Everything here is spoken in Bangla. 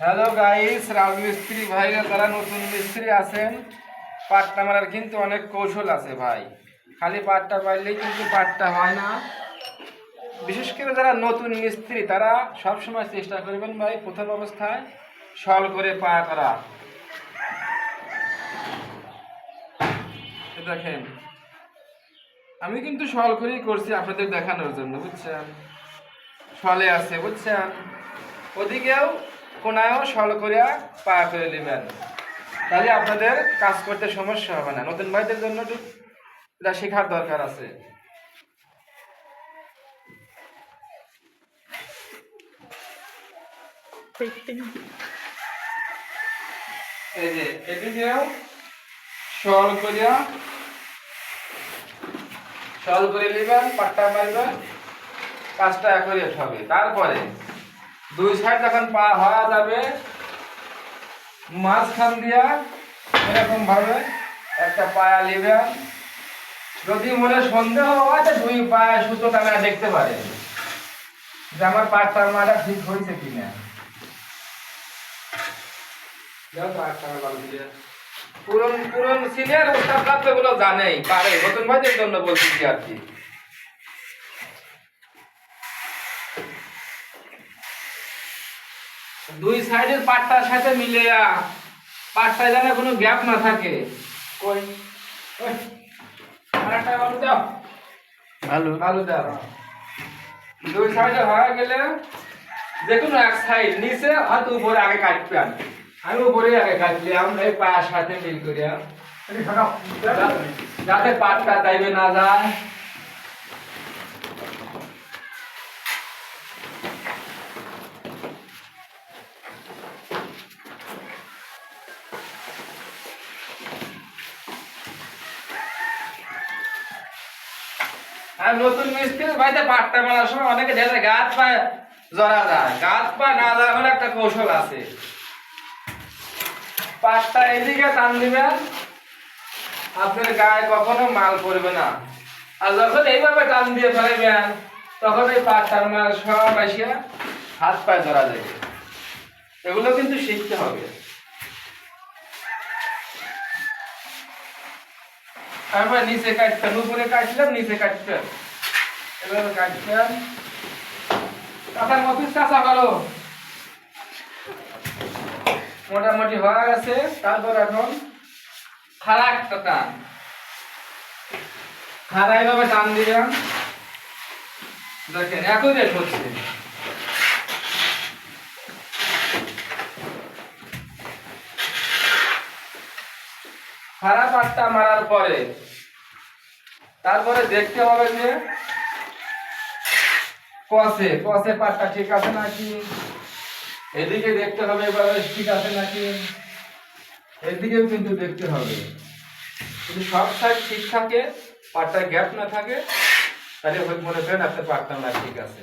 হ্যালো গাইস, রাজমিস্ত্রি ভাইরা যারা নতুন মিস্ত্রি আছেন, পাট্টা মারার কিন্তু অনেক কৌশল আছে ভাই। খালি পাট্টা পারলেই কিন্তু পাট্টা হয় না। বিশেষ করে যারা নতুন মিস্ত্রি তারা সবসময় চেষ্টা করবেন ভাই প্রথম অবস্থায় শল করে পা করা। দেখেন আমি কিন্তু শল করেই করছি আপনাদের দেখানোর জন্য, বুঝছেন? শলে আছে বুঝছেন, ওদিকেও কোনায়ও শল করিয়া পা করে নেবেন, তাহলে আপনাদের কাজ করতে সমস্যা হবে না। নতুন ভাইদের জন্য এটা শেখার দরকার আছে। এই যে এদিকেও শল করিয়া শল করে নেবেন, পাট্টা মারবেন, কাজটা করে হবে। তারপরে দুই সাইড যখন পা হওয়া যাবে, মাঝখান দিয়া এরকম ভাবে একটা পায়া নেবেন। যদি মনে সন্দেহ হয় তো দুই পায়ে সুতো টানা দেখতে পারেন যে আমার পাট্টার মারা ঠিক হয়েছে কিনা। পুরন পুরন সিনিয়র ওস্তাদ এগুলো জানেই পারে, নতুন ভাইদের জন্য বলছি আর কি। দুই সাইডের পাটটার সাথে মিলে পাটটা যেন কোনো গ্যাপ না থাকে। কই ওই আরেকটা বালু দাও, বালু দাও। দুই সাইডে হয়ে গেলে যে কোনো এক সাইড নিচে হয়তো উপরে আগে কাটবেন। আমি উপরে আগে কাটলাম, এই পায়ের সাথে মিল করিয়া যাতে পাটটা দাইবে না যায়। আর নতুন মিস্ত্রি ভাইতে পাট্টা মারার সময় অনেকে দেখা যায় গাছ পা জড়া যায়, গাছ পা না যাওয়ার একটা কৌশল আছে। পাটটা এদিকে টান দিবেন, আপনার গায়ে কখনো মাল পড়বে না। আর যখন এইভাবে টান দিয়ে ফেলবেন তখন এই পাট্টার মাল সব আসিয়া হাত পায়ে ধরা যাবে। এগুলো কিন্তু শিখতে হবে। তারপর নিচে কাটতেন, উপরে কাটলাম, নিচে কাটতেন, এভাবে কাটতেন। কাঁচার মফিস কাঁচা ভালো মোটামুটি হয়ে গেছে। তারপর এখন খাড়া একটা টান, খাড়া এইভাবে টান দিলাম, দেখেন একই রেট হচ্ছে। খাড়া পাটটা মারার পরে তারপরে দেখতে হবে যে কসে কসে পাটটা ঠিক আছে নাকি, এদিকে দেখতে হবে এভাবে ঠিক আছে নাকি, এদিকেও কিন্তু দেখতে হবে। যদি সব সাইড ঠিক থাকে, পাটটা গ্যাপ না থাকে, তাহলে মনে করেন আপনার পাটটা ঠিক আছে।